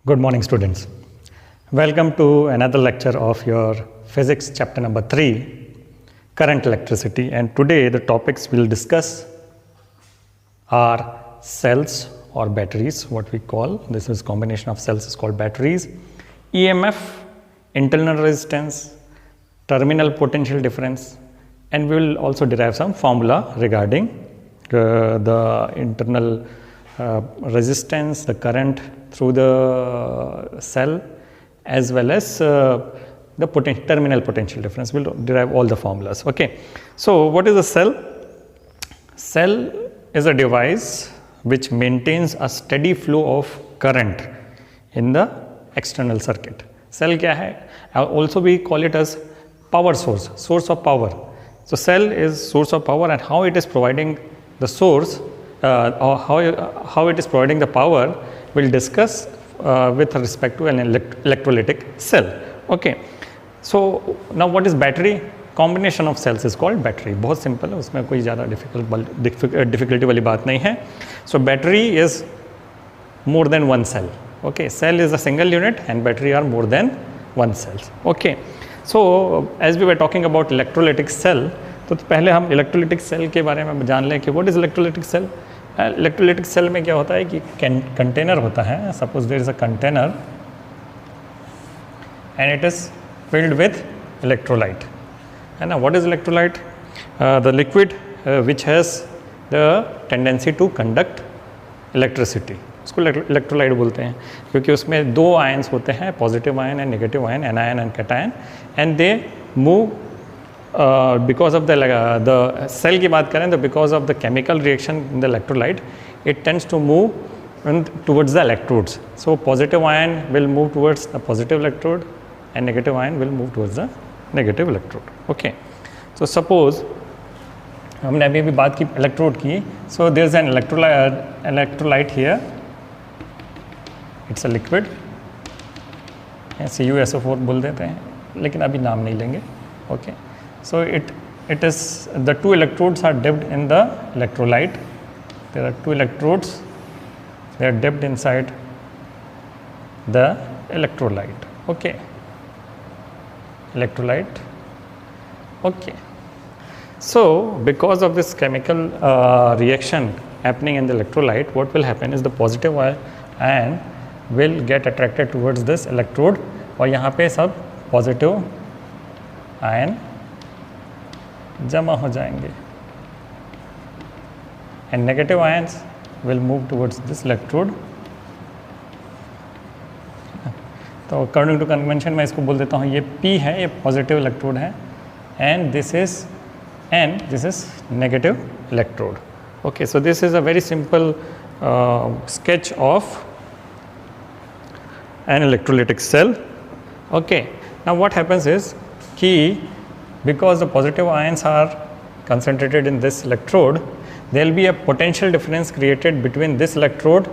Good morning, students. Welcome to another lecture of your physics chapter number 3, current electricity. And today the topics we'll discuss are cells or batteries, what we call, this is combination of cells is called batteries, EMF, internal resistance, terminal potential difference, and we will also derive some formula regarding the internal resistance, the current through the cell, as well as the terminal potential difference. We'll derive all the formulas. Okay. So what is a cell? Cell is a device which maintains a steady flow of current in the external circuit. Cell क्या है? Also we call it as power source of power. So cell is source of power, and how it is providing the source or how it is providing the power we'll discuss with respect to an electrolytic cell. Okay. So now what is battery? Combination of cells is called battery. बहुत simple है, उसमें कोई ज़्यादा difficulty वाली बात नहीं है. So battery is more than one cell. Okay. Cell is a single unit and battery are more than one cells. Okay. So as we were talking about electrolytic cell, तो पहले हम इलेक्ट्रोलिटिक सेल के बारे में जान लें कि what is electrolytic cell. Electrolytic cell में क्या होता है कि कंटेनर होता है. Suppose there is a container and it is filled with electrolyte, है ना. What is electrolyte? The liquid which has the tendency to conduct electricity. उसको इलेक्ट्रोलाइट बोलते हैं क्योंकि उसमें दो आयन्स होते हैं, positive ion and negative ion, anion and cation, and they move because of the cell की बात करें तो because of the chemical reaction in the electrolyte, it tends to move towards the electrodes. So positive ion will move towards the positive electrode and negative ion will move towards the negative electrode. Okay. So suppose हमने अभी भी बात की electrode की. So there is an electrolyte here. It's a liquid. CuSO4 बोल देते हैं, लेकिन अभी नाम नहीं लेंगे. Okay. So it is, the two electrodes are dipped in the electrolyte. There are two electrodes, they are dipped inside the electrolyte. Okay. Electrolyte. Okay. So because of this chemical reaction happening in the electrolyte, what will happen is the positive ion will get attracted towards this electrode, और यहाँ पे सब positive ion जमा हो जाएंगे and negative ions will move towards this electrode. तो according to convention मैं इसको बोल देता हूँ ये P है, ये पॉजिटिव इलेक्ट्रोड है, and this is N, this is negative electrode. Okay, so this is a very simple sketch of an electrolytic cell. Okay, now what happens is कि because the positive ions are concentrated in this electrode, there will be a potential difference created between this electrode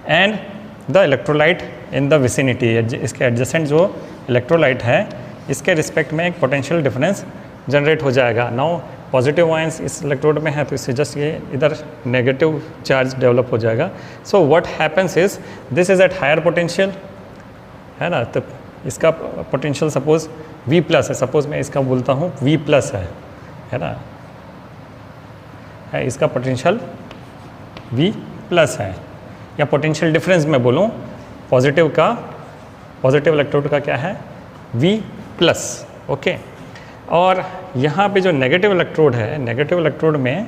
and the electrolyte in the vicinity. इसके adjacent जो electrolyte है, इसके respect में एक potential difference generate हो जाएगा. Now positive ions इस electrode में है तो इससे just ये इधर negative charge develop हो जाएगा. So what happens is this is at higher potential, है ना. तो इसका पोटेंशियल सपोज V प्लस है. सपोज मैं इसका बोलता हूँ V प्लस है ना, है इसका पोटेंशियल V प्लस है, या पोटेंशियल डिफरेंस में बोलूँ पॉजिटिव इलेक्ट्रोड का क्या है V प्लस. ओके. और यहाँ पे जो नेगेटिव इलेक्ट्रोड है, नेगेटिव इलेक्ट्रोड में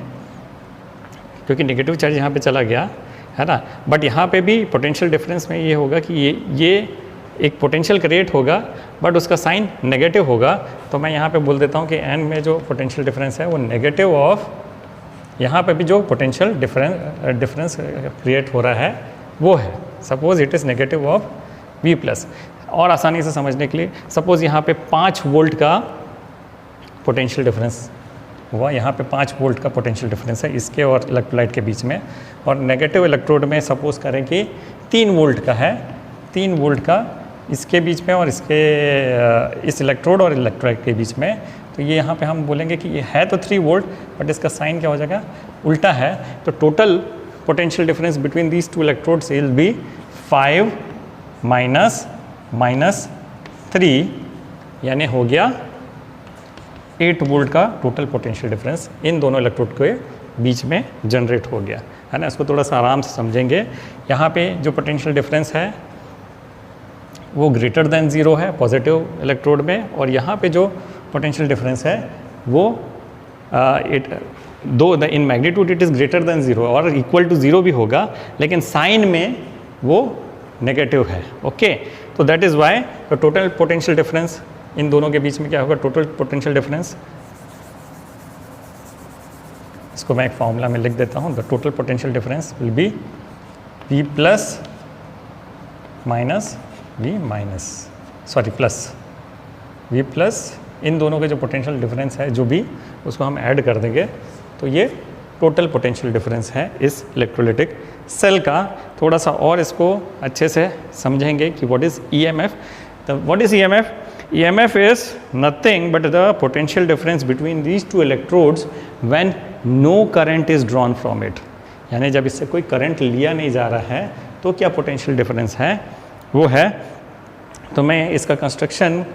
क्योंकि नेगेटिव चार्ज यहाँ पे चला गया है ना, बट यहाँ पे भी पोटेंशियल डिफरेंस में ये होगा कि ये एक पोटेंशियल क्रिएट होगा बट उसका साइन नेगेटिव होगा. तो मैं यहाँ पे बोल देता हूँ कि एन में जो पोटेंशियल डिफरेंस है वो नेगेटिव ऑफ, यहाँ पे भी जो पोटेंशियल डिफरेंस क्रिएट हो रहा है वो है, suppose it is negative of V plus. और आसानी से समझने के लिए सपोज यहाँ पे 5 वोल्ट का पोटेंशियल डिफरेंस हुआ, यहाँ पे 5 वोल्ट का पोटेंशियल डिफरेंस है इसके और इलेक्ट्रोलाइट के बीच में, और नेगेटिव इलेक्ट्रोड में सपोज करें कि 3 वोल्ट का है, 3 वोल्ट का इसके बीच में और इसके इस इलेक्ट्रोड और इलेक्ट्रोलाइट के बीच में. तो ये यहाँ पे हम बोलेंगे कि ये है तो 3 वोल्ट बट इसका साइन क्या हो जाएगा, उल्टा है. तो total potential difference between these two electrodes will be 5 -3 यानी हो गया 8 वोल्ट का टोटल पोटेंशियल डिफरेंस इन दोनों इलेक्ट्रोड के बीच में जनरेट हो गया है ना। इसको थोड़ा सा आराम से समझेंगे। यहाँ पे जो पोटेंशियल डिफरेंस है वो ग्रेटर देन 0 है पॉजिटिव इलेक्ट्रोड में, और यहाँ पे जो पोटेंशियल डिफरेंस है वो in magnitude it is greater than 0 और इक्वल टू 0 भी होगा, लेकिन साइन में वो नेगेटिव है। ओके, तो that is why the total potential difference in दोनों के बीच में क्या होगा, टोटल पोटेंशियल डिफरेंस, इसको मैं एक फॉर्मूला में लिख देता हूँ। The total potential difference will be V plus minus V minus plus V plus इन दोनों के जो पोटेंशियल डिफरेंस है जो भी उसको हम ऐड कर देंगे, तो ये टोटल पोटेंशियल डिफरेंस है इस इलेक्ट्रोलाइटिक सेल का। थोड़ा सा और इसको अच्छे से समझेंगे कि what is EMF। What is EMF? EMF is nothing but the potential difference between these two electrodes when no current is drawn from it। यानी जब इससे कोई करंट लिया नहीं जा रहा है तो क्या पोटेंशियल डिफरेंस है वो है। तो मैं इसका कंस्ट्रक्शन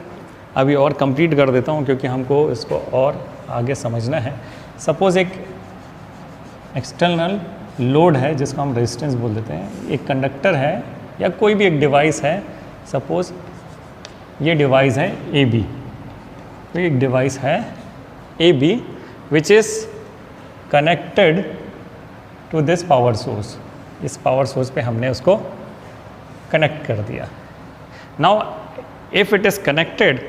अभी और कंप्लीट कर देता हूँ क्योंकि हमको इसको और आगे समझना है। सपोज़ एक एक्सटर्नल लोड है जिसको हम रेजिस्टेंस बोल देते हैं, एक कंडक्टर है या कोई भी एक डिवाइस है। सपोज़ ये डिवाइस है AB, तो एक डिवाइस है AB which is connected to this power source. इस पावर सोर्स पे हमने उसको कनेक्ट कर दिया। Now if it is connected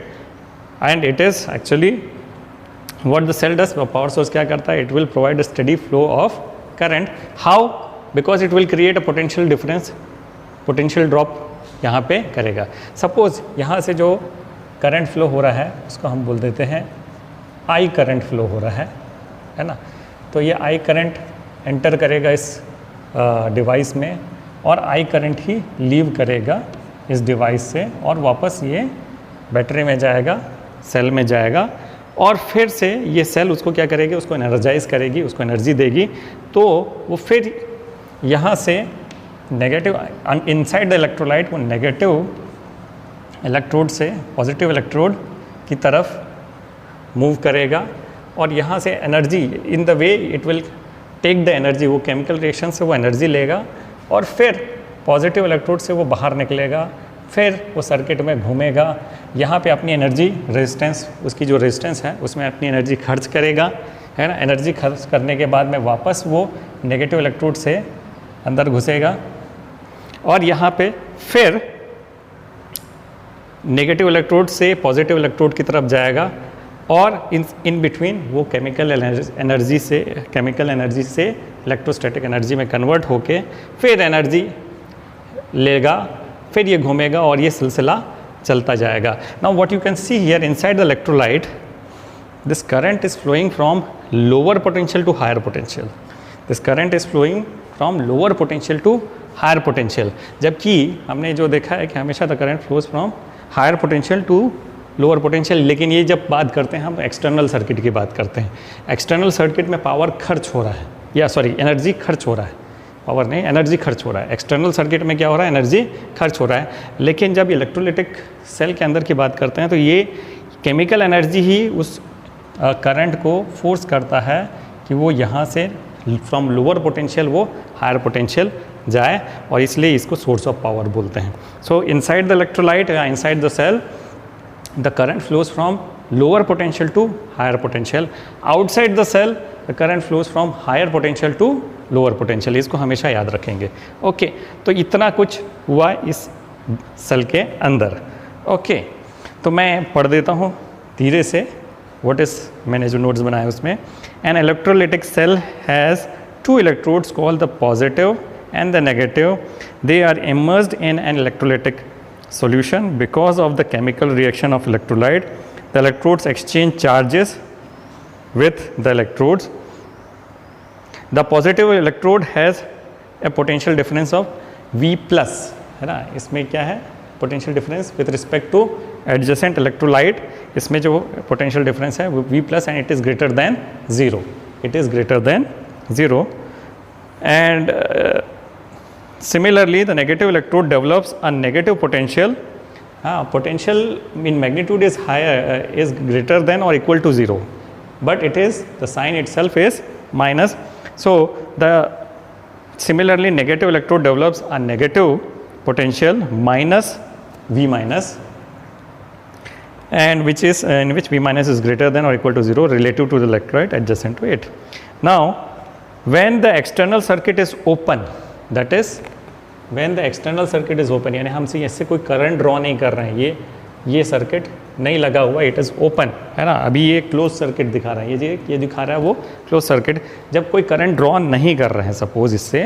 and it is actually what the cell does, power source क्या करता है, it will provide a steady flow of current. How? Because it will create a potential difference, potential drop यहाँ पे करेगा। Suppose यहाँ से जो current flow हो रहा है उसको हम बोल देते हैं I करंट फ्लो हो रहा है ना। तो ये I करंट एंटर करेगा इस डिवाइस में और I करंट ही लीव करेगा इस डिवाइस से और वापस ये बैटरी में जाएगा, सेल में जाएगा, और फिर से ये सेल उसको क्या करेगी, उसको एनर्जाइज करेगी, उसको एनर्जी देगी। तो वो फिर यहाँ से नेगेटिव इनसाइड द इलेक्ट्रोलाइट वो नेगेटिव इलेक्ट्रोड से पॉजिटिव इलेक्ट्रोड की तरफ मूव करेगा और यहाँ से energy in the way it will take the energy, वो केमिकल रिएक्शन से वो एनर्जी लेगा और फिर पॉजिटिव इलेक्ट्रोड से वो बाहर निकलेगा, फिर वो सर्किट में घूमेगा, यहाँ पे अपनी एनर्जी रेजिस्टेंस, उसकी जो रेजिस्टेंस है उसमें अपनी एनर्जी खर्च करेगा, है ना। एनर्जी खर्च करने के बाद में वापस वो नेगेटिव इलेक्ट्रोड से अंदर घुसेगा और यहाँ पे फिर नेगेटिव इलेक्ट्रोड से पॉजिटिव इलेक्ट्रोड की तरफ जाएगा और इन बिटवीन वो केमिकल एनर्जी से इलेक्ट्रोस्टैटिक एनर्जी में कन्वर्ट होके फिर एनर्जी लेगा, फिर ये घूमेगा और ये सिलसिला चलता जाएगा। Now what you can see here inside the electrolyte, this current is flowing from lower potential to higher potential. This current is flowing from lower potential to higher potential, जबकि हमने जो देखा है कि हमेशा the current flows from higher potential to lower potential. लेकिन ये जब बात करते हैं हम एक्सटर्नल सर्किट की बात करते हैं, एक्सटर्नल सर्किट में पावर खर्च हो रहा है, या सॉरी एनर्जी खर्च हो रहा है, पावर नहीं एनर्जी खर्च हो रहा है। एक्सटर्नल सर्किट में क्या हो रहा है, एनर्जी खर्च हो रहा है। लेकिन जब इलेक्ट्रोलाइटिक सेल के अंदर की बात करते हैं तो ये केमिकल एनर्जी ही उस करंट को फोर्स करता है कि वो यहाँ से फ्रॉम लोअर पोटेंशियल वो हायर पोटेंशियल जाए, और इसलिए इसको सोर्स ऑफ पावर बोलते हैं। सो इनसाइड द इलेक्ट्रोलाइट या inside the cell the current flows from lower potential to higher potential. Outside the cell the current flows from higher potential to lower potential. इसको हमेशा याद रखेंगे। Okay, तो इतना कुछ हुआ इस सेल के अंदर। ओके, तो मैं पढ़ देता हूँ धीरे से व्हाट इज़, मैंने जो नोट्स बनाए उसमें, an electrolytic cell has two electrodes called the positive and the negative. They are immersed in an electrolytic solution. Because of the chemical reaction of electrolyte, the electrodes exchange charges with the electrodes. The positive electrode has a potential difference of V plus, है ना। इसमें क्या है, potential difference with respect to adjacent electrolyte, इसमें जो potential difference है वो V plus and it is greater than 0. It is greater than 0, and Similarly, the negative electrode develops a negative potential. Potential in magnitude is higher, is greater than or equal to 0, but it is, the sign itself is minus. So the similarly negative electrode develops a negative potential minus V minus, and which is in which V minus is greater than or equal to 0 relative to the electrolyte adjacent to it. Now when the external circuit is open, that is when the external circuit is open, यानी हम इससे कोई current draw नहीं कर रहे हैं, ये circuit नहीं लगा हुआ, इट इज़ ओपन है ना, अभी ये क्लोज सर्किट दिखा रहा है, ये दिखा रहा है वो क्लोज सर्किट। जब कोई करंट ड्रॉ नहीं कर रहे हैं सपोज इससे,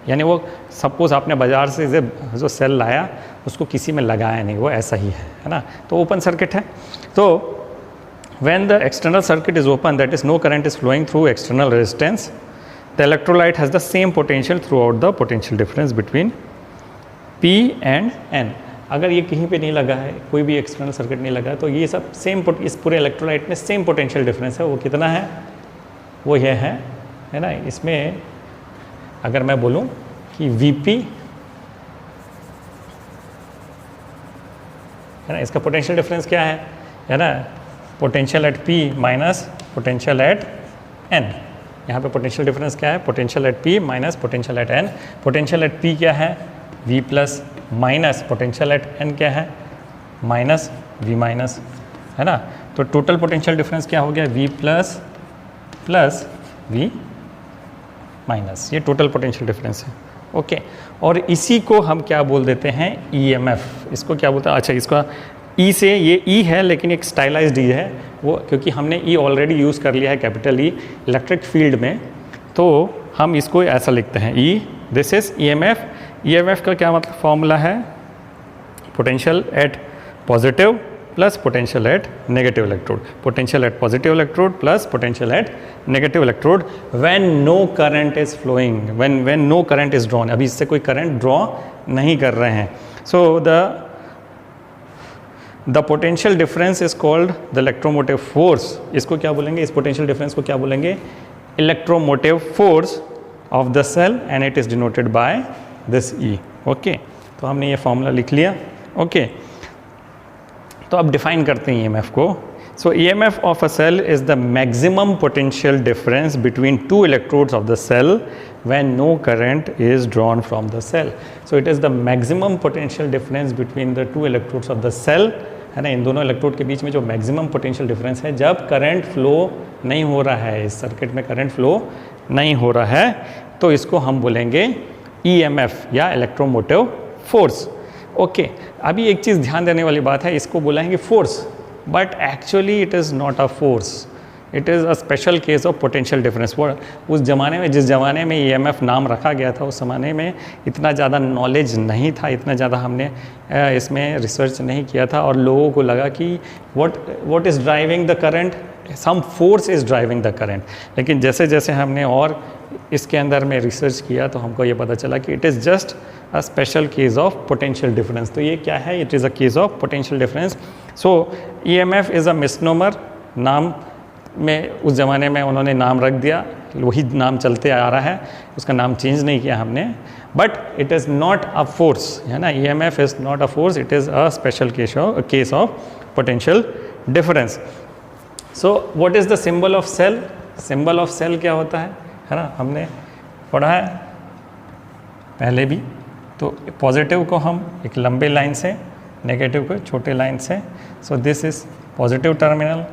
यानी वो सपोज आपने बाज़ार से जो सेल लाया उसको किसी में लगाया नहीं, वो ऐसा ही है ना, तो ओपन सर्किट है। तो when the external circuit is open, that is no current is flowing through external resistance, the electrolyte has the same potential throughout the potential difference between P and N। अगर ये कहीं पे नहीं लगा है, कोई भी एक्सटर्नल सर्किट नहीं लगा है, तो ये सब सेम, इस पूरे इलेक्ट्रोलाइट में सेम पोटेंशियल डिफरेंस है। वो कितना है, वो ये है ना। इसमें अगर मैं बोलूँ कि Vp है ना, इसका पोटेंशियल डिफरेंस क्या है ना, potential at P minus potential at N। यहाँ पे पोटेंशियल डिफरेंस क्या है, potential eight P minus potential at N। Potential at P क्या है, V plus minus potential at N क्या है, माइनस V माइनस, है ना। तो टोटल पोटेंशियल डिफरेंस क्या हो गया, V प्लस V माइनस, ये टोटल पोटेंशियल डिफरेंस है। ओके, और इसी को हम क्या बोल देते हैं, EMF। इसको क्या बोलते हैं, अच्छा इसका E से, ये E है लेकिन एक स्टाइलाइज्ड E है वो, क्योंकि हमने E ऑलरेडी यूज़ कर लिया है, कैपिटल E इलेक्ट्रिक फील्ड में, तो हम इसको ऐसा लिखते हैं E, this is EMF। EMF का क्या मतलब फॉर्मूला है, potential at positive plus potential at negative electrode, potential at positive electrode plus potential at negative electrode when no current is flowing, when no current is drawn, अभी इससे कोई current draw नहीं कर रहे हैं। So the potential difference is called the electromotive force. इसको क्या बोलेंगे, इस पोटेंशियल डिफरेंस को क्या बोलेंगे, electromotive force of the cell, and it is denoted by this E। Okay, तो हमने ये फॉर्मूला लिख लिया। ओके, तो अब डिफाइन करते हैं EMF को। So EMF of a cell is the maximum potential difference between two electrodes of the cell when no current is drawn from the cell. So it is the maximum potential difference between the two electrodes of the cell, है ना, इन दोनों electrode के बीच में जो maximum potential difference है जब current flow नहीं हो रहा है, इस सर्किट में करंट फ्लो नहीं हो रहा है, तो इसको हम बोलेंगे EMF या इलेक्ट्रोमोटिव फोर्स। ओके, अभी एक चीज़ ध्यान देने वाली बात है, इसको बोलेंगे force, but actually it is not a force, it is a special case of potential difference. उस ज़माने में, जिस ज़माने में EMF नाम रखा गया था, उस ज़माने में इतना ज़्यादा नॉलेज नहीं था, इतना ज़्यादा हमने इसमें रिसर्च नहीं किया था, और लोगों को लगा कि what is driving the current, some force is driving the current. लेकिन जैसे जैसे हमने और इसके अंदर में रिसर्च किया तो हमको ये पता चला कि it is just a special case of potential difference. तो ये क्या है, it is a case of potential difference. So EMF is a misnomer, नाम में उस ज़माने में उन्होंने नाम रख दिया, वही नाम चलते आ रहा है, उसका नाम चेंज नहीं किया हमने, but it is not a force, है ना। EMF is not a force, it is a special case of potential difference. So what is the symbol of cell, symbol of cell क्या होता है ना, हमने पढ़ा है पहले भी। तो पॉजिटिव को हम एक लंबे लाइन से, नेगेटिव को छोटे लाइन से, so this is positive terminal,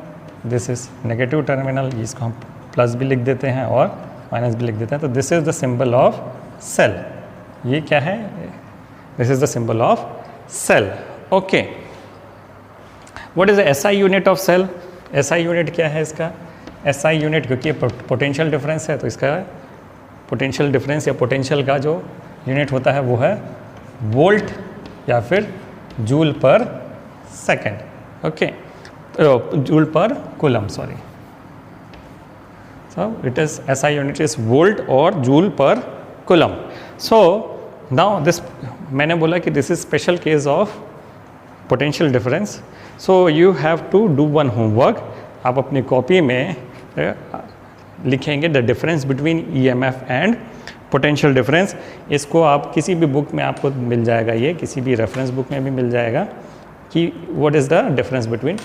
this is negative terminal, इसको हम प्लस भी लिख देते हैं और माइनस भी लिख देते हैं। तो this is the symbol of cell, ये क्या है, this is the symbol of cell. Okay, what is the SI unit of cell, SI unit क्या है इसका, SI यूनिट, क्योंकि पोटेंशियल डिफरेंस है तो इसका पोटेंशियल डिफरेंस या पोटेंशियल का जो यूनिट होता है वो है वोल्ट या फिर joule per second. Okay, joule per coulomb, sorry. So it is SI unit is volt और joule per coulomb. So now this, मैंने बोला कि this is special case of potential difference. So you have to do one homework, आप अपनी copy में लिखेंगे the difference between EMF and potential difference, इसको आप किसी भी बुक में आपको मिल जाएगा, ये किसी भी रेफरेंस बुक में भी मिल जाएगा कि what is the difference between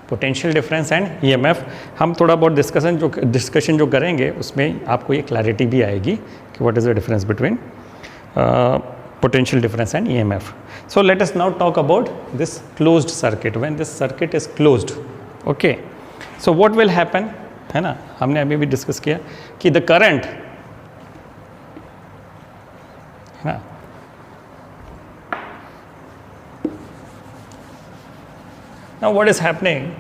potential difference and EMF. हम थोड़ा बहुत डिस्कशन जो करेंगे उसमें आपको ये क्लैरिटी भी आएगी कि what is the difference between potential difference and EMF. So let us now talk about this closed circuit. When this circuit is closed, okay, so what will happen, है ना, हमने अभी भी डिस्कस किया कि the current, है ना, now what is happening,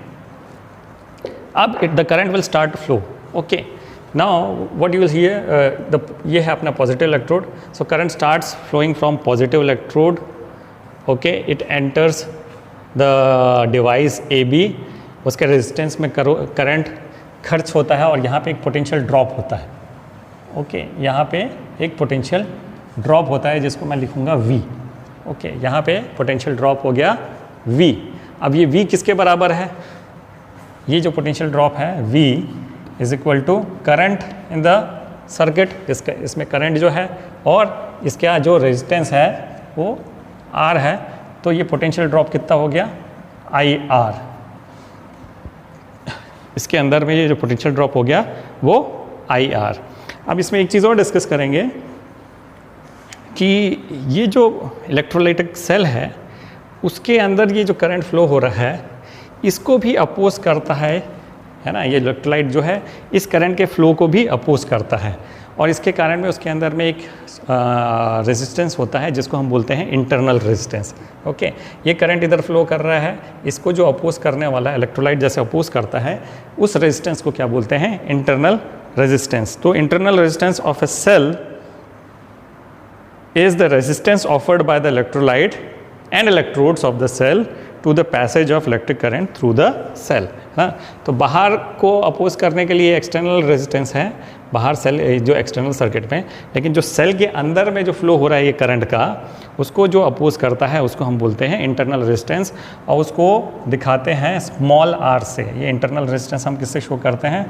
अब the current will start to flow, okay. Now what you will hear, ये है अपना positive electrode, so current starts flowing from positive electrode, okay, it enters the device AB, उसके resistance में current खर्च होता है और यहाँ पे एक potential drop होता है, okay, यहाँ पे एक potential drop होता है जिसको मैं लिखूँगा V, okay, यहाँ पे potential drop हो गया V। अब ये V किसके बराबर है, ये जो potential drop है V is equal to current in the circuit, इसमें करंट जो है और इसका जो रेजिस्टेंस है वो R है, तो ये पोटेंशियल ड्रॉप कितना हो गया IR। इसके अंदर में ये जो पोटेंशियल ड्रॉप हो गया वो IR। अब इसमें एक चीज़ और डिस्कस करेंगे कि ये जो इलेक्ट्रोलाइटिक सेल है उसके अंदर ये जो करंट फ्लो हो रहा है इसको भी अपोज करता है ना, ये इलेक्ट्रोलाइट जो है इस करंट के फ्लो को भी अपोज करता है और इसके कारण में उसके अंदर में एक रेजिस्टेंस होता है जिसको हम बोलते हैं इंटरनल रेजिस्टेंस, ओके। ये करंट इधर फ्लो कर रहा है, इसको जो अपोज करने वाला इलेक्ट्रोलाइट जैसे अपोज करता है उस रेजिस्टेंस को क्या बोलते हैं, इंटरनल रेजिस्टेंस। तो internal resistance of a cell is the resistance offered by the electrolyte and electrodes of the cell to the passage of electric current through the cell. हाँ, तो बाहर को अपोज करने के लिए एक्सटर्नल रेजिस्टेंस है बाहर सेल जो एक्सटर्नल सर्किट में, लेकिन जो सेल के अंदर में जो फ्लो हो रहा है ये करंट का उसको जो अपोज करता है उसको हम बोलते हैं इंटरनल रेजिस्टेंस और उसको दिखाते हैं स्मॉल r से। ये इंटरनल रेजिस्टेंस हम किससे शो करते हैं,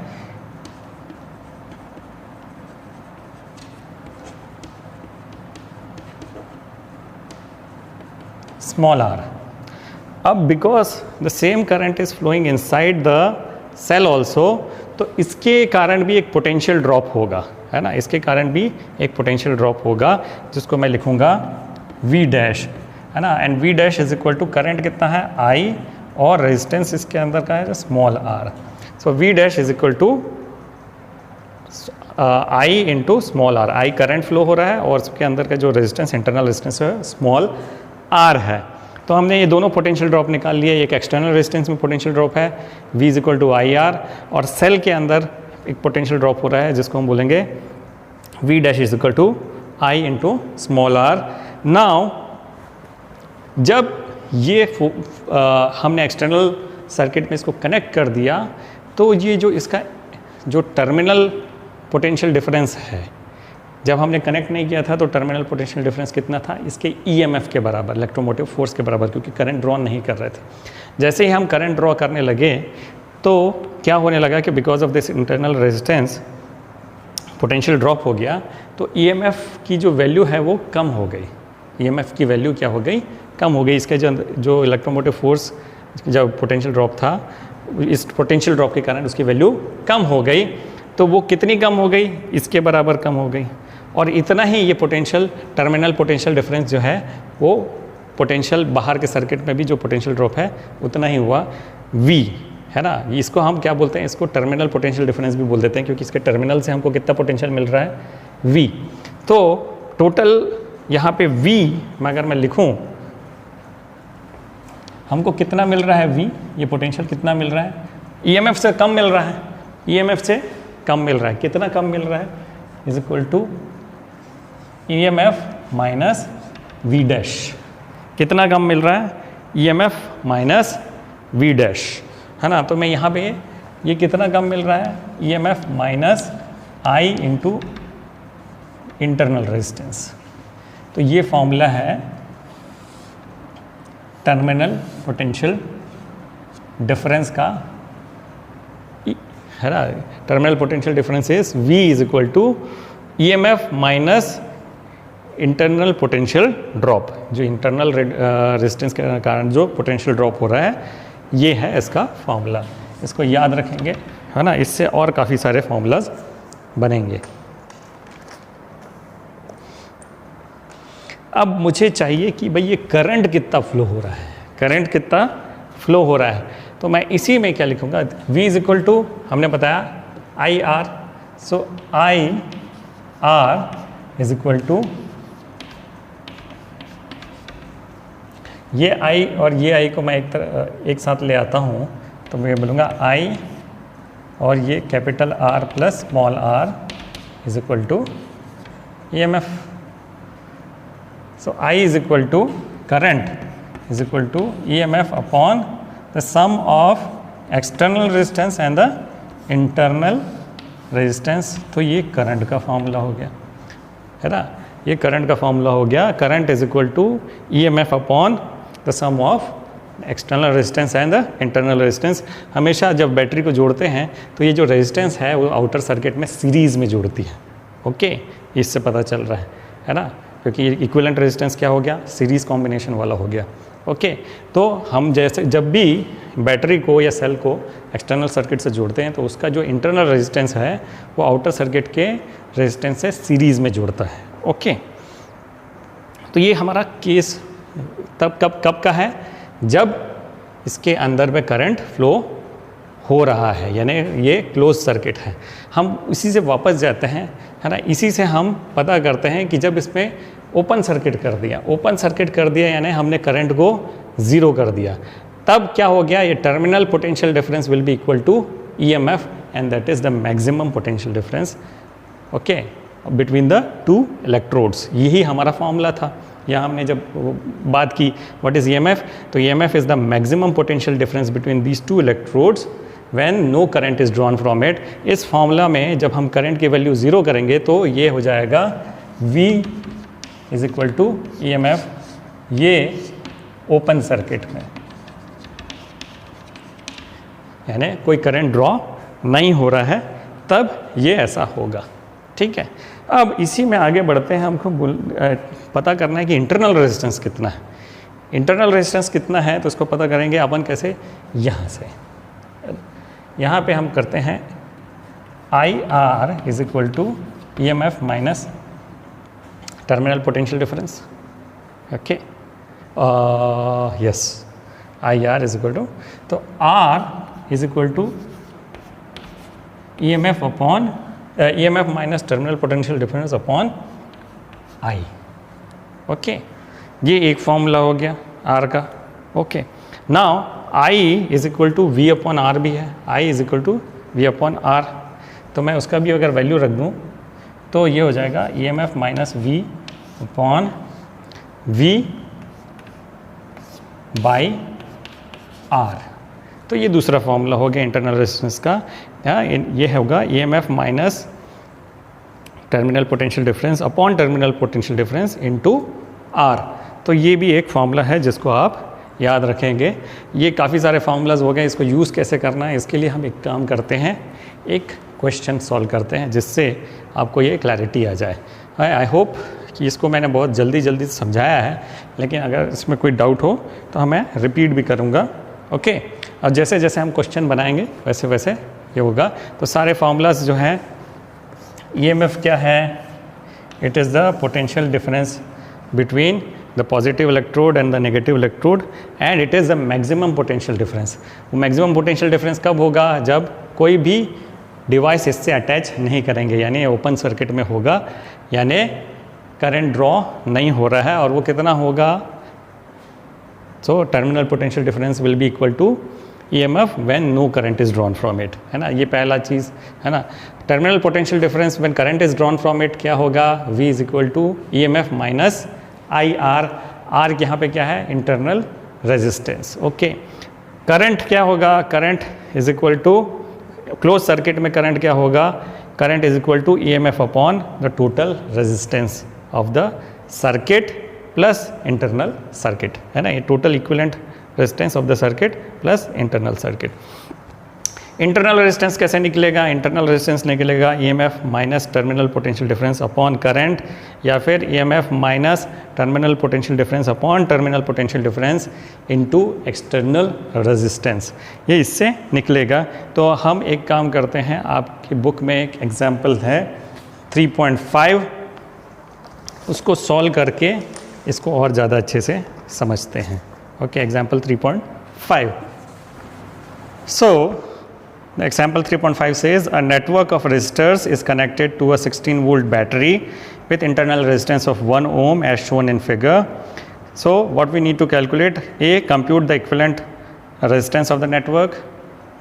स्मॉल r। अब because the same current is flowing inside the cell also, तो इसके कारण भी एक पोटेंशियल ड्रॉप होगा, है ना, इसके कारण भी एक पोटेंशियल ड्रॉप होगा जिसको मैं लिखूंगा V डैश, है ना, and V dash is equal to current कितना है I और रेजिस्टेंस इसके अंदर का है small r। So V dash is equal to I into small r। I current flow हो रहा है और उसके अंदर का जो रेजिस्टेंस इंटरनल रेजिस्टेंस है स्मॉल r है। तो हमने ये दोनों पोटेंशियल ड्रॉप निकाल लिए, एक एक्सटर्नल रेजिस्टेंस में पोटेंशियल ड्रॉप है V is equal to IR और सेल के अंदर एक पोटेंशियल ड्रॉप हो रहा है जिसको हम बोलेंगे V dash is equal to I into small r। Now जब ये हमने एक्सटर्नल सर्किट में इसको कनेक्ट कर दिया तो ये जो इसका जो टर्मिनल पोटेंशियल डिफरेंस है, जब हमने कनेक्ट नहीं किया था तो टर्मिनल पोटेंशियल डिफरेंस कितना था, इसके EMF के बराबर, इलेक्ट्रोमोटिव फोर्स के बराबर, क्योंकि करंट ड्रॉ नहीं कर रहे थे। जैसे ही हम करंट ड्रॉ करने लगे तो क्या होने लगा कि because of this internal resistance potential drop हो गया, तो EMF की जो वैल्यू है वो कम हो गई। EMF की वैल्यू क्या हो गई, कम हो गई। इसके जो इलेक्ट्रोमोटिव फोर्स जब पोटेंशियल ड्रॉप था, इस पोटेंशियल ड्रॉप के कारण उसकी वैल्यू कम हो गई। तो वो कितनी कम हो गई, इसके बराबर कम हो गई। और इतना ही ये पोटेंशियल टर्मिनल पोटेंशियल डिफरेंस जो है वो पोटेंशियल बाहर के सर्किट में भी जो पोटेंशियल ड्रॉप है उतना ही हुआ V, है ना। इसको हम क्या बोलते हैं, इसको टर्मिनल पोटेंशियल डिफरेंस भी बोल देते हैं क्योंकि इसके टर्मिनल से हमको कितना पोटेंशियल मिल रहा है V। तो टोटल यहाँ पे V में अगर मैं लिखूँ हमको कितना मिल रहा है V, ये पोटेंशियल कितना मिल रहा है, EMF से कम मिल रहा है, EMF से कम मिल रहा है। कितना कम मिल रहा है, is equal to EMF minus V dash. कितना कम मिल रहा है, EMF माइनस V डैश, है ना। तो मैं यहाँ पे ये कितना कम मिल रहा है, EMF minus I into internal resistance. तो ये फॉर्मूला है टर्मिनल पोटेंशियल डिफरेंस का, है ना। Terminal potential difference is V is equal to EMF minus internal potential drop, जो इंटरनल रेजिस्टेंस के कारण जो पोटेंशियल ड्रॉप हो रहा है, ये है इसका फॉर्मूला। इसको याद रखेंगे, है ना, इससे और काफ़ी सारे फॉर्मूलाज बनेंगे। अब मुझे चाहिए कि भाई ये करंट कितना फ्लो हो रहा है, करंट कितना फ्लो हो रहा है, तो मैं इसी में क्या लिखूँगा, V इज इक्वल टू हमने बताया IR, so IR is equal to ये I और ये I को मैं एक साथ ले आता हूँ, तो मैं बोलूँगा I और ये capital R plus small r is equal to EMF। So I is equal to current is equal to EMF upon the sum of external resistance and the internal resistance. तो ये करंट का formula हो गया, है ना, ये current का formula हो गया। Current is equal to EMF upon the sum of external resistance and the internal resistance. हमेशा जब बैटरी को जोड़ते हैं तो ये जो रेजिस्टेंस है वो आउटर सर्किट में सीरीज़ में जुड़ती है। ओके, इससे पता चल रहा है ना, क्योंकि इक्विवेलेंट रेजिस्टेंस क्या हो गया, सीरीज़ कॉम्बिनेशन वाला हो गया। ओके, तो हम जैसे जब भी बैटरी को या सेल को एक्सटर्नल सर्किट से जोड़ते हैं तो उसका जो इंटरनल रेजिस्टेंस है वो आउटर सर्किट के रेजिस्टेंस से सीरीज़ में जुड़ता है। ओके, तो ये हमारा केस तब कब का है, जब इसके अंदर में करंट फ्लो हो रहा है, यानी ये क्लोज सर्किट है। हम इसी से वापस जाते हैं, है ना, इसी से हम पता करते हैं कि जब इसमें ओपन सर्किट कर दिया, ओपन सर्किट कर दिया यानी हमने करंट को ज़ीरो कर दिया, तब क्या हो गया, ये terminal potential difference will be equal to EMF and that is the maximum potential difference, okay, between the two electrodes. यही हमारा फॉर्मूला था। यहाँ हमने जब बात की व्हाट इज़ EMF, तो EMF is the maximum potential difference between these two electrodes when no current is drawn from it. इस फॉर्मूला में जब हम करंट की वैल्यू ज़ीरो करेंगे तो ये हो जाएगा V is equal to EMF, ये ओपन सर्किट में, यानी कोई करंट ड्रॉ नहीं हो रहा है, तब ये ऐसा होगा। ठीक है, अब इसी में आगे बढ़ते हैं। हमको पता करना है कि इंटरनल रेजिस्टेंस कितना है। इंटरनल रेजिस्टेंस कितना है तो उसको पता करेंगे अपन कैसे, यहाँ से, यहाँ पे हम करते हैं IR is equal to EMF minus terminal potential difference. Okay, yes, IR is equal to, तो R is equal to EMF upon EMF minus terminal potential difference upon I। Okay, ये एक फॉर्मूला हो गया R का। Okay, now I is equal to V upon R भी है, I is equal to V upon R, तो मैं उसका भी अगर वैल्यू रख दूँ तो ये हो जाएगा EMF minus V upon V by R। तो ये दूसरा फॉर्मूला हो गया इंटरनल रेजिस्टेंस का। ये होगा EMF minus terminal potential difference upon terminal potential difference into R। तो ये भी एक फॉर्मूला है जिसको आप याद रखेंगे। ये काफ़ी सारे फार्मूलाज हो गए, इसको यूज़ कैसे करना है इसके लिए हम एक काम करते हैं, एक क्वेश्चन सॉल्व करते हैं जिससे आपको ये क्लैरिटी आ जाए। आई होप कि इसको मैंने बहुत जल्दी समझाया है, लेकिन अगर इसमें कोई डाउट हो तो मैं रिपीट भी करूँगा। ओके, और जैसे जैसे हम क्वेश्चन बनाएंगे वैसे वैसे ये होगा। तो सारे फार्मूलाज जो हैं, EMF क्या है, it is the potential difference between the positive electrode and the negative electrode and it is the maximum potential difference. वो मैक्सिमम पोटेंशियल डिफरेंस कब होगा, जब कोई भी डिवाइस इससे अटैच नहीं करेंगे, यानी ओपन सर्किट में होगा, यानी करंट ड्रॉ नहीं हो रहा है, और वो कितना होगा, so terminal potential difference will be equal to EMF when no current is drawn from it, है ना, ये पहला चीज़ है ना। Terminal potential difference when current is drawn from it क्या होगा, V is equal to EMF minus IR। R यहाँ पे क्या है, इंटरनल रेजिस्टेंस। ओके, करंट क्या होगा, current is equal to, close circuit में करंट क्या होगा, current is equal to EMF upon the total resistance of the circuit plus internal circuit, है ना, ये total equivalent resistance of the circuit plus internal circuit. Internal resistance कैसे निकलेगा? Internal resistance निकलेगा EMF minus terminal potential difference upon current, या फिर EMF minus terminal potential difference upon terminal potential difference into external resistance, ये इससे निकलेगा। तो हम एक काम करते हैं, आपकी बुक में एक एग्जाम्पल है 3.5, उसको सॉल्व करके इसको और ज़्यादा अच्छे से समझते हैं। Okay, example 3.5. So, the example 3.5 says a network of resistors is connected to a 16-volt battery with internal resistance of 1 ohm as shown in figure. So, what we need to calculate: A, compute the equivalent resistance of the network;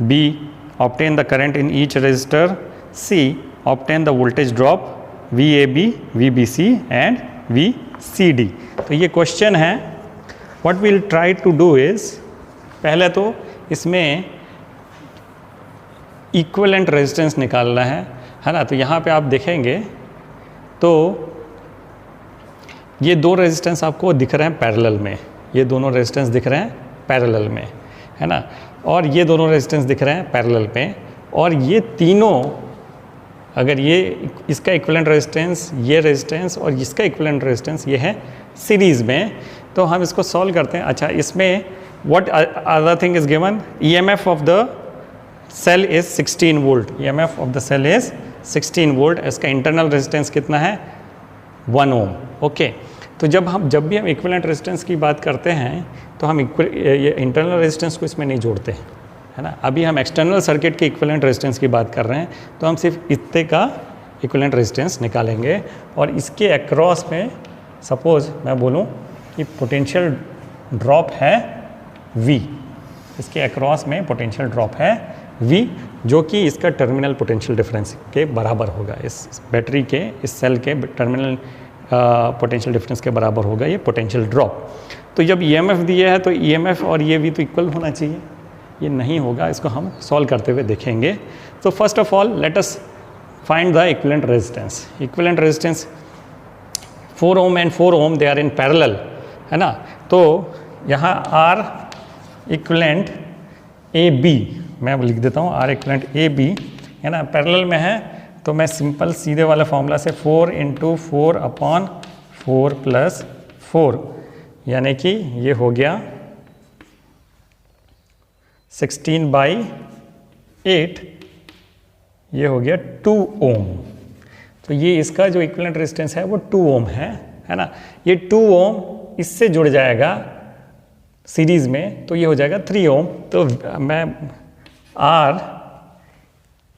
B, obtain the current in each resistor; C, obtain the voltage drop VAB, VBC and VCD. तो ये question है. What we'll try to do is, पहले तो इसमें equivalent resistance निकालना है ना। तो यहाँ पे आप देखेंगे तो ये दो रेजिस्टेंस आपको दिख रहे हैं पैरेलल में, ये दोनों रेजिस्टेंस दिख रहे हैं पैरेलल में, है ना, और ये दोनों रेजिस्टेंस दिख रहे हैं पैरेलल में, और ये तीनों, अगर ये इसका इक्विवेलेंट रेजिस्टेंस, ये रेजिस्टेंस और इसका इक्विवेलेंट रेजिस्टेंस ये है सीरीज़ में, तो हम इसको सॉल्व करते हैं। अच्छा, इसमें what other thing is given? EMF of the cell is 16 volt, EMF of the cell is 16 volt, इसका इंटरनल रेजिस्टेंस कितना है? 1 ओम. ओके, तो जब भी हम इक्विवेलेंट रेजिस्टेंस की बात करते हैं तो हम ये इंटरनल रेजिस्टेंस को इसमें नहीं जोड़ते हैं, है ना। अभी हम एक्सटर्नल सर्किट के इक्विवेलेंट रेजिस्टेंस की बात कर रहे हैं, तो हम सिर्फ इतने का इक्विवेलेंट रेजिस्टेंस निकालेंगे, और इसके अक्रॉस में सपोज मैं बोलूँ कि पोटेंशियल ड्रॉप है V, इसके अक्रॉस में पोटेंशियल ड्रॉप है V, जो कि इसका टर्मिनल पोटेंशियल डिफरेंस के बराबर होगा, इस बैटरी के, इस सेल के टर्मिनल पोटेंशियल डिफरेंस के बराबर होगा ये पोटेंशियल ड्रॉप। तो जब EMF दिया है तो EMF और ये V तो इक्वल होना चाहिए, ये नहीं होगा, इसको हम सॉल्व करते हुए देखेंगे। तो first of all let us find the equivalent resistance. Equivalent resistance 4 ohm and 4 ohm they are in parallel, है ना। तो यहाँ R इक्विवेलेंट AB, मैं लिख देता हूँ R इक्विवेलेंट AB, है ना, पैरेलल में है, तो मैं सिंपल सीधे वाला फॉर्मूला से 4 × 4 अपॉन 4 + 4, यानी कि ये हो गया 16/8, ये हो गया 2 ओम। तो ये इसका जो इक्विवेलेंट रेजिस्टेंस है वो 2 ओम है ना। ये 2 ओम इससे जुड़ जाएगा सीरीज में, तो ये हो जाएगा 3 ओम। तो मैं R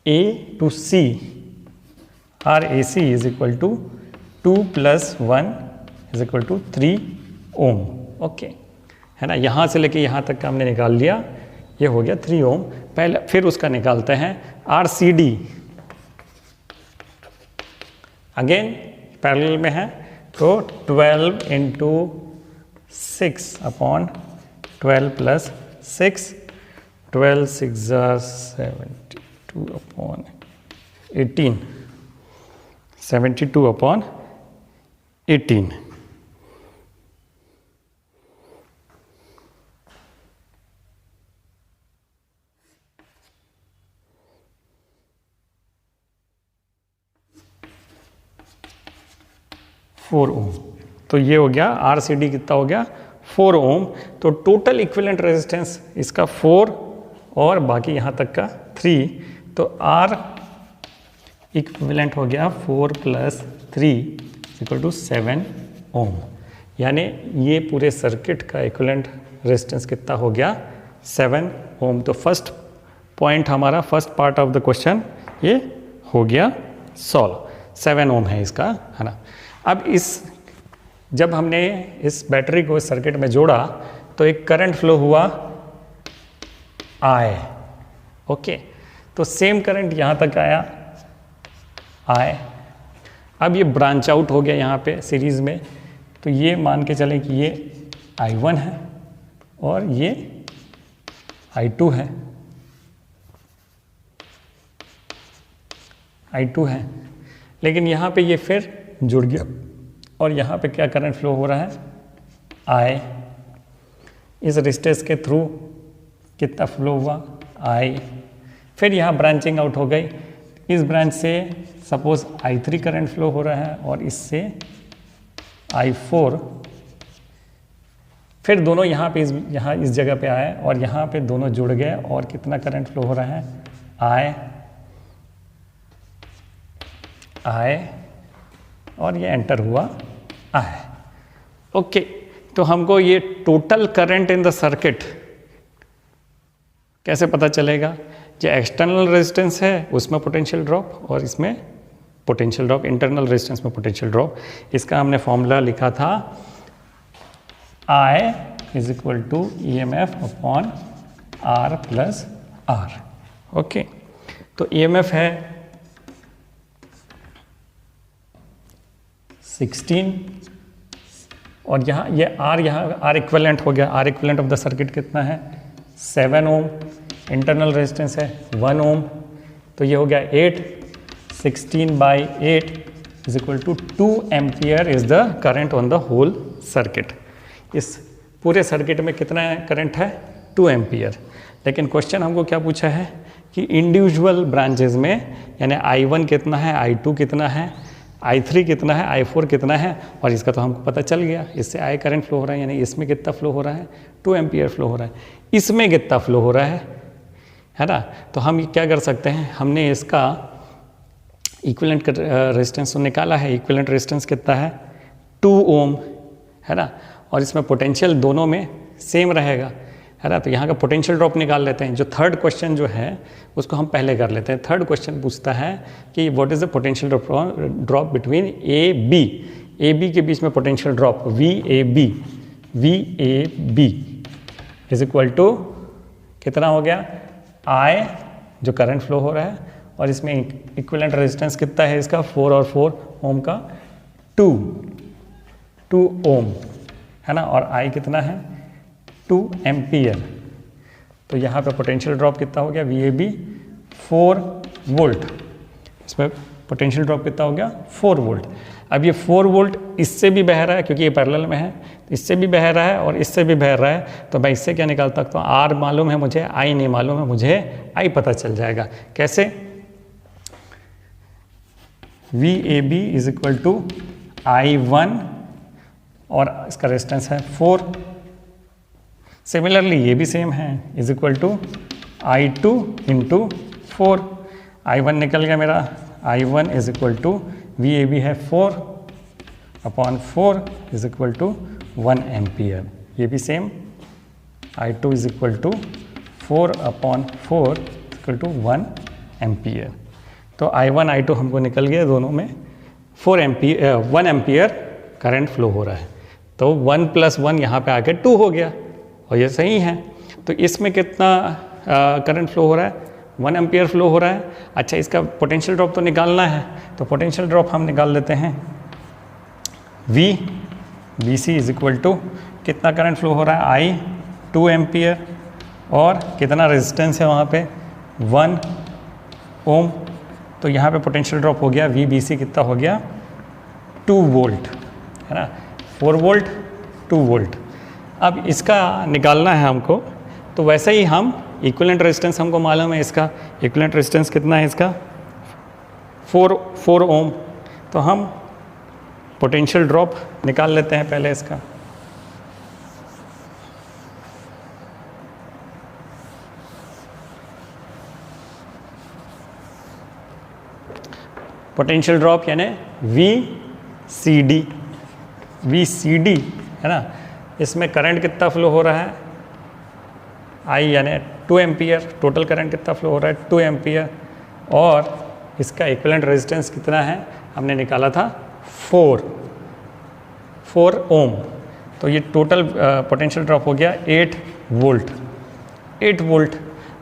A to C, RAC is equal to 2 + 1 is equal to 3 ohm. Okay, है ना, यहाँ से लेके यहाँ तक का हमने निकाल लिया, ये हो गया 3 ओम। पहले फिर उसका निकालते हैं RCD, अगेन पैरेलल में है, तो 12 × 6 upon 12 + 6, 12 × 6 = 72 upon 18, 72 upon 18। Four ohm, तो ये हो गया RCD कितना हो गया? 4 ओम। तो टोटल इक्विवेलेंट रेजिस्टेंस इसका 4 और बाकी यहाँ तक का 3, तो R इक्विवेलेंट हो गया 4 + 3 = 7 ओम। यानी ये पूरे सर्किट का इक्विवेलेंट रेजिस्टेंस कितना हो गया? 7 ओम। तो फर्स्ट पॉइंट हमारा, first part of the question ये हो गया सॉल्व। 7 ओम है इसका, है ना। अब जब हमने इस बैटरी को इस सर्किट में जोड़ा तो एक करंट फ्लो हुआ I, ओके, तो सेम करंट यहाँ तक आया I। अब ये ब्रांच आउट हो गया यहाँ पे सीरीज में, तो ये मान के चलें कि ये I1 है और ये I2 है, I2 है, लेकिन यहाँ पे ये फिर जुड़ गया और यहाँ पे क्या करंट फ्लो हो रहा है? I। इस रेजिस्टेंस के थ्रू कितना फ्लो हुआ? I। फिर यहाँ ब्रांचिंग आउट हो गई, इस ब्रांच से सपोज I3 करंट फ्लो हो रहा है और इससे I4, फिर दोनों यहाँ पे यहाँ इस जगह पे आए और यहाँ पे दोनों जुड़ गए और कितना करंट फ्लो हो रहा है I और ये एंटर हुआ I। ओके, तो हमको ये total current in the circuit कैसे पता चलेगा? जो एक्सटर्नल रेजिस्टेंस है उसमें पोटेंशियल ड्रॉप और इसमें पोटेंशियल ड्रॉप, इंटरनल रेजिस्टेंस में पोटेंशियल ड्रॉप। इसका हमने फॉर्मूला लिखा था I is equal to EMF upon R plus R। Okay, तो EMF है 16 और यहाँ ये R इक्विवेलेंट हो गया। R equivalent of the circuit कितना है? 7 ओम। इंटरनल रेजिस्टेंस है 1 ओम, तो ये हो गया 8। 16 by 8 is equal to 2 ampere is the current on the whole circuit. इस पूरे सर्किट में कितना करंट है? 2 एम्पियर। लेकिन क्वेश्चन हमको क्या पूछा है कि इंडिविजुअल ब्रांचेज में यानी I1 कितना है, I2 कितना है, I3 कितना है, I4 कितना है, और इसका तो हमको पता चल गया। इससे I करंट फ्लो हो रहा है, यानी इसमें कितना फ्लो हो रहा है? 2 एम्पियर फ्लो हो रहा है। इसमें कितना फ्लो हो रहा है ना? तो हम क्या कर सकते हैं, हमने इसका इक्विवेलेंट रेजिस्टेंस निकाला है। इक्विवेलेंट रेजिस्टेंस कितना है? 2 ओम, है ना? और इसमें पोटेंशियल दोनों में सेम रहेगा, है ना? तो यहाँ का पोटेंशियल ड्रॉप निकाल लेते हैं। जो थर्ड क्वेश्चन जो है उसको हम पहले कर लेते हैं। थर्ड क्वेश्चन पूछता है कि what is the potential drop between A B के बीच में potential drop V A B is equal to कितना हो गया? I जो करंट फ्लो हो रहा है और इसमें इक्विवेलेंट रेजिस्टेंस कितना है इसका? 4 और 4 ओम का 2 ओम, है ना? और I कितना है? 2 एम्पियर। तो यहाँ पे पोटेंशियल ड्रॉप कितना हो गया? VAB 4 volt. इसमें पोटेंशियल ड्रॉप कितना हो गया? 4 वोल्ट। अब ये 4 वोल्ट इससे भी बह रहा है क्योंकि ये पैरेलल में है, इससे भी बह रहा है और इससे भी बह रहा है। तो मैं इससे क्या निकाल सकता हूँ? R मालूम है मुझे, I नहीं मालूम है मुझे, I पता चल जाएगा। कैसे? VAB is equal to I1 और इसका रेजिस्टेंस है 4। सिमिलरली ये भी सेम है, is equal to I2 into 4। I1 निकल गया मेरा, I1 is equal to VAB है 4 upon 4 is equal to 1 ampere. ये भी same, I2 is equal to 4 upon 4 equal to 1 ampere. तो I1 I2 हमको निकल गया, दोनों में 1 एम्पियर करंट फ्लो हो रहा है। तो 1 + 1 यहाँ पे आके 2 हो गया और ये सही है। तो इसमें कितना करंट फ्लो हो रहा है? 1 एम्पियर फ्लो हो रहा है। अच्छा, इसका पोटेंशियल ड्रॉप तो निकालना है, तो पोटेंशियल ड्रॉप हम निकाल लेते हैं। VBC इज इक्वल टू कितना करंट फ्लो हो रहा है? I 2 एम्पियर और कितना रेजिस्टेंस है वहाँ पे? 1 ओम। तो यहाँ पे पोटेंशियल ड्रॉप हो गया VBC कितना हो गया? 2 वोल्ट, है ना? 4 वोल्ट 2 वोल्ट। अब इसका निकालना है हमको, तो वैसे ही हम इक्विवेलेंट रेजिस्टेंस हमको मालूम है। इसका इक्विवेलेंट रेजिस्टेंस कितना है इसका? 4 ओम। तो हम पोटेंशियल ड्रॉप निकाल लेते हैं पहले इसका। पोटेंशियल ड्रॉप यानी VCD, है ना? इसमें करंट कितना फ्लो हो रहा है? I यानी 2 एम्पियर। टोटल करंट कितना फ्लो हो रहा है? 2 एम्पियर। और इसका इक्विवेलेंट रेजिस्टेंस कितना है? हमने निकाला था 4 ओम। तो ये टोटल पोटेंशियल ड्रॉप हो गया 8 वोल्ट।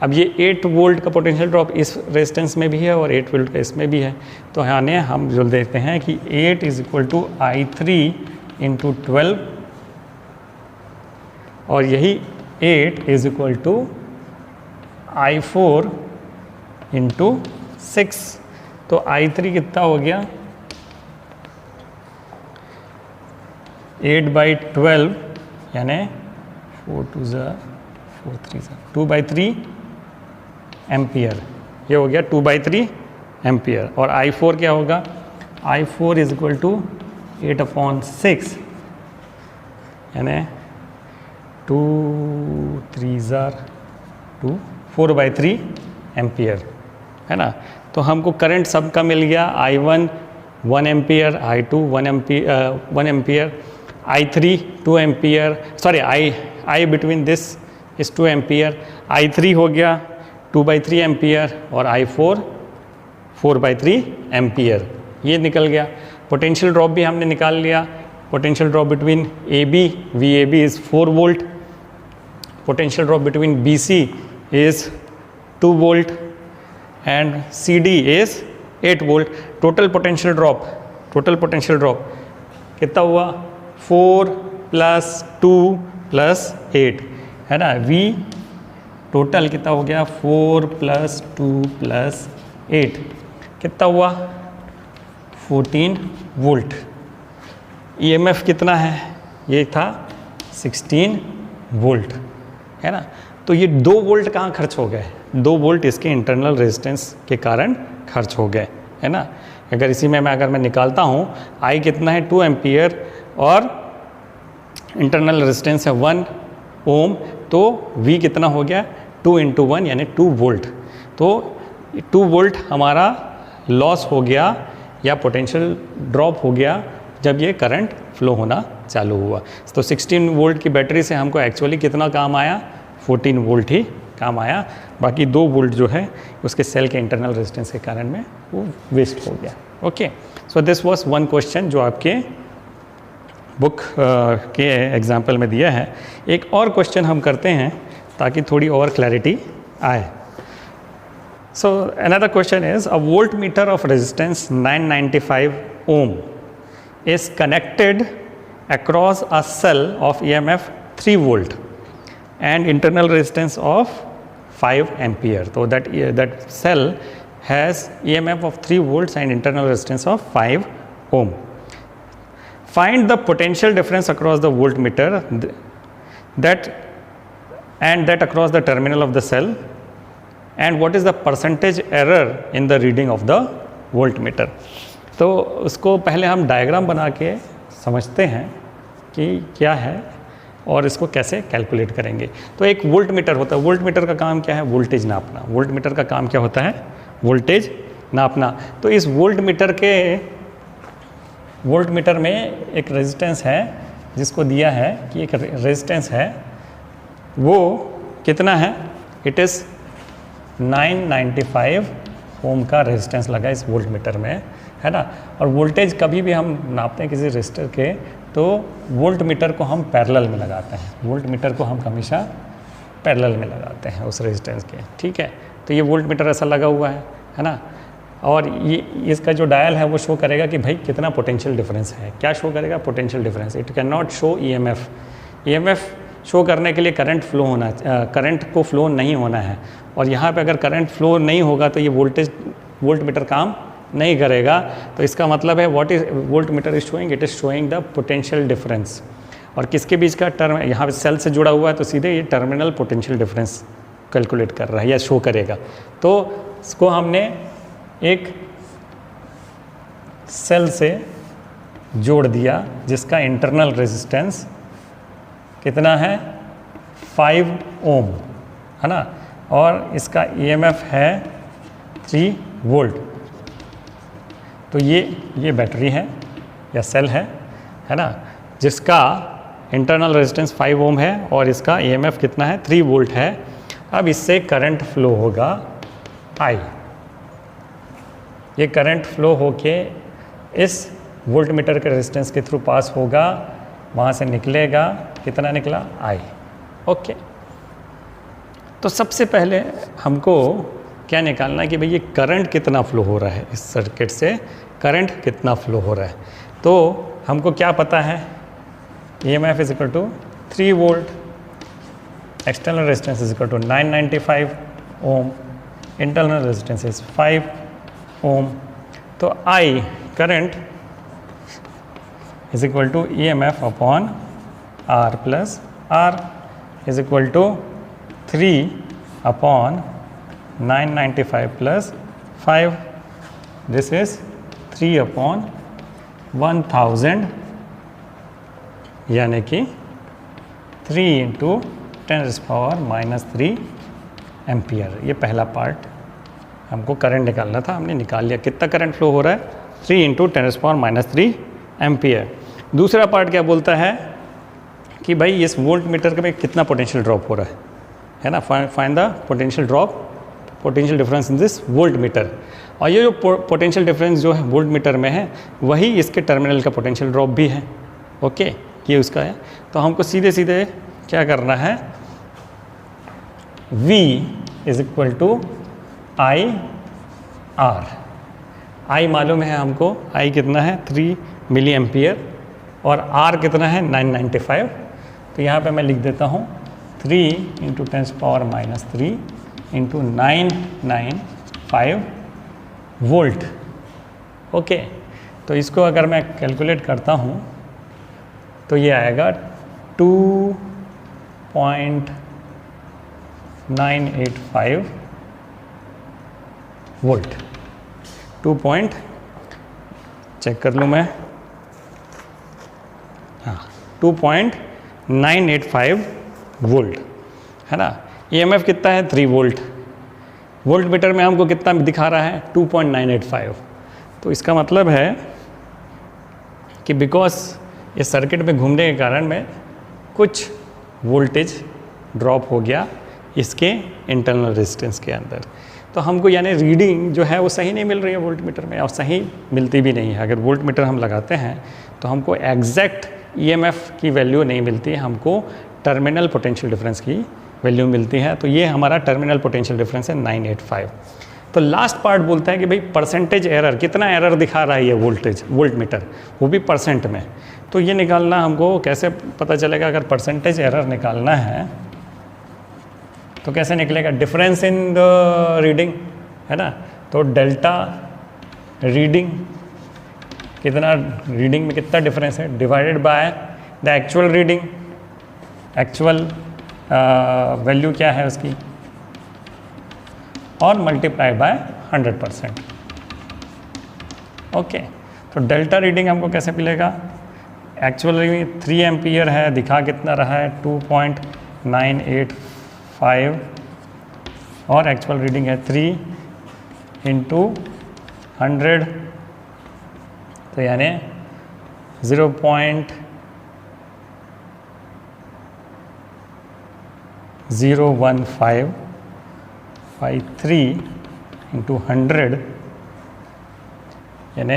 अब ये 8 वोल्ट का पोटेंशियल ड्रॉप इस रेजिस्टेंस में भी है और 8 वोल्ट का इसमें भी है। तो यानी हम जो देखते हैं कि 8 is equal to I3 into 12 और यही 8 is equal to I4 into 6। तो I3 कितना हो गया? 8/12 यानी 4 2 4 3 2/3 एम्पियर, ये हो गया 2/3 एम्पियर। और I4 क्या होगा, I4 इज इक्वल टू 8/6 यानी 2 3 2 4/3 एम्पियर, है ना। तो हमको करंट सबका मिल गया, I1 1 ampere, I2 1 ampere, I3 2 ampere, sorry I between this is 2 ampere, I3 हो गया 2/3 एम्पियर और I4 4/3 एम्पियर, ये निकल गया। पोटेंशियल ड्रॉप भी हमने निकाल लिया, potential drop between AB VAB is 4 volt, potential drop between BC is 2 volt and CD is 8 volt. Total potential drop कितना हुआ, 4 + 2 + 8, है ना। V टोटल कितना हो गया, 4 + 2 + 8 कितना हुआ, 14 वोल्ट। EMF कितना है, ये था 16 वोल्ट, है ना। तो ये 2 वोल्ट कहाँ खर्च हो गए, 2 वोल्ट इसके इंटरनल रेजिस्टेंस के कारण खर्च हो गए, है ना। अगर इसी में अगर मैं निकालता हूँ, I कितना है 2 एम्पियर और इंटरनल रेजिस्टेंस है 1 ओम, तो V कितना हो गया 2 × 1 यानी 2 वोल्ट। तो 2 वोल्ट हमारा लॉस हो गया या पोटेंशियल ड्रॉप हो गया जब ये करंट फ्लो होना चालू हुआ। तो 16 वोल्ट की बैटरी से हमको एक्चुअली कितना काम आया, 14 वोल्ट ही काम आया, बाकी 2 वोल्ट जो है उसके सेल के इंटरनल रेजिस्टेंस के कारण में वो वेस्ट हो गया। Okay, so this was one question जो आपके बुक के एग्जाम्पल में दिया है। एक और क्वेश्चन हम करते हैं ताकि थोड़ी और क्लैरिटी आए। So another question is a voltmeter of resistance 995 ohm is connected across a cell of EMF 3 volt and internal resistance of 5 ampere. So that cell has EMF of 3 volts and internal resistance of 5 ohm. Find the potential difference across the voltmeter that across the terminal of the cell, and what is the percentage error in the reading of the voltmeter. तो उसको पहले हम diagram बना के समझते हैं कि क्या है और इसको कैसे कैलकुलेट करेंगे। तो एक वोल्ट मीटर होता है, वोल्ट मीटर का काम क्या है, वोल्टेज नापना। वोल्ट मीटर का काम क्या होता है, वोल्टेज नापना। तो इस वोल्ट मीटर में एक रेजिस्टेंस है जिसको दिया है कि एक रेजिस्टेंस है, वो कितना है, इट इज़ 995 ओम का रेजिस्टेंस लगा इस वोल्ट मीटर में, है ना। और वोल्टेज कभी भी हम नापते हैं किसी रेजिस्टर के, तो वोल्ट मीटर को हम पैरेलल में लगाते हैं, वोल्ट मीटर को हम हमेशा पैरेलल में लगाते हैं उस रेजिस्टेंस के, ठीक है। तो ये वोल्ट मीटर ऐसा लगा हुआ है ना। और ये इसका जो डायल है वो शो करेगा कि भाई कितना पोटेंशियल डिफरेंस है। क्या शो करेगा, potential difference. It can not show EMF show करने के लिए करंट को फ्लो नहीं होना है। और यहाँ पे अगर करंट फ्लो नहीं होगा तो ये वोल्ट मीटर काम नहीं करेगा। तो इसका मतलब है what is volt meter is showing, it is showing the potential difference. और किसके बीच का टर्म, यहाँ पे सेल से जुड़ा हुआ है तो सीधे ये टर्मिनल पोटेंशियल डिफरेंस कैलकुलेट कर रहा है या शो करेगा। तो इसको हमने एक सेल से जोड़ दिया जिसका इंटरनल रेजिस्टेंस कितना है, 5 ओम, है ना। और इसका EMF है 3 वोल्ट। तो ये बैटरी है या सेल है ना, जिसका इंटरनल रेजिस्टेंस 5 ओम है और इसका EMF कितना है, 3 वोल्ट है। अब इससे करंट फ्लो होगा I। ये करंट फ्लो होके इस वोल्ट मीटर के रेजिस्टेंस के थ्रू पास होगा, वहाँ से निकलेगा, कितना निकला, I। ओके, तो सबसे पहले हमको क्या निकालना है कि भाई ये करंट कितना फ्लो हो रहा है, इस सर्किट से करंट कितना फ्लो हो रहा है। तो हमको क्या पता है, EMF is equal to 3 volt, external resistance is equal to 995 ohm, internal resistance is 5 ohm. तो I current is equal to EMF upon R plus R is equal to 3 upon 995 plus 5, this is 3/1000, यानी कि 3 × 10⁻³ ampere. ये पहला part हमको current निकालना था, हमने निकाल लिया। कितना करंट फ्लो हो रहा है? 3 × 10⁻³ एम्पियर। दूसरा पार्ट क्या बोलता है कि भाई इस वोल्ट मीटर में कितना पोटेंशियल ड्रॉप हो रहा है ना, find the potential drop, potential difference in this volt meter. और ये जो पोटेंशियल डिफरेंस जो है वोल्ट मीटर में है, वही इसके टर्मिनल का पोटेंशियल ड्रॉप भी है। ओके, ये उसका है। तो हमको सीधे सीधे क्या करना है, V = IR। I मालूम है हमको, I कितना है 3 मिली एम्पियर और R कितना है 995। तो यहाँ पे मैं लिख देता हूँ 3 × 10⁻³ × 995 वोल्ट। ओके, तो इसको अगर मैं कैलकुलेट करता हूँ तो ये आएगा 2.985 वोल्ट। चेक कर लूँ मैं, हाँ 2.985 वोल्ट है ना। EMF कितना है 3 वोल्ट। वोल्ट मीटर में हमको कितना दिखा रहा है 2.985। तो इसका मतलब है कि बिकॉज ये सर्किट में घूमने के कारण में कुछ वोल्टेज ड्रॉप हो गया इसके इंटरनल रेजिस्टेंस के अंदर। तो हमको यानी रीडिंग जो है वो सही नहीं मिल रही है वोल्ट मीटर में, और सही मिलती भी नहीं है। अगर वोल्ट मीटर हम लगाते हैं तो हमको एग्जैक्ट EMF की वैल्यू नहीं मिलती है, हमको टर्मिनल पोटेंशियल डिफरेंस की वैल्यू मिलती है। तो ये हमारा टर्मिनल पोटेंशियल डिफरेंस है 985। तो लास्ट पार्ट बोलता है कि भाई परसेंटेज एरर, कितना एरर दिखा रहा है ये वोल्ट मीटर, वो भी परसेंट में। तो ये निकालना हमको कैसे पता चलेगा? अगर परसेंटेज एरर निकालना है तो कैसे निकलेगा? डिफरेंस इन द रीडिंग है ना। तो डेल्टा रीडिंग, कितना रीडिंग में कितना डिफरेंस है, divided by the actual reading. Actual value क्या है उसकी, और मल्टीप्लाई बाय 100%। ओके, तो डेल्टा रीडिंग हमको कैसे मिलेगा? एक्चुअल रीडिंग 3 एम्पियर है, दिखा कितना रहा है 2.985, और एक्चुअल रीडिंग है 3 × 100, तो यानी 0.01553 × 100, यानी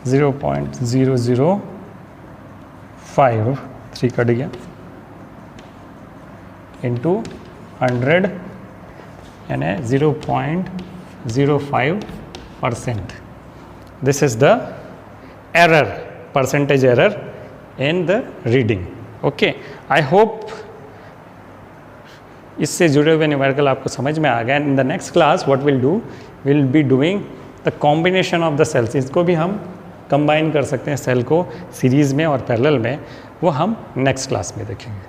0.0053 कट गया इंटू 100, यानी 0.05%। This is the error, percentage error in the reading. Okay, I hope इससे जुड़े हुए न्यूमेरिकल आपको समझ में आ गया। In the next class what will do, will be doing the combination of the cells. इसको भी हम कंबाइन कर सकते हैं, सेल को सीरीज़ में और पैरेलल में, वो हम नेक्स्ट क्लास में देखेंगे।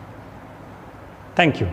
Thank you.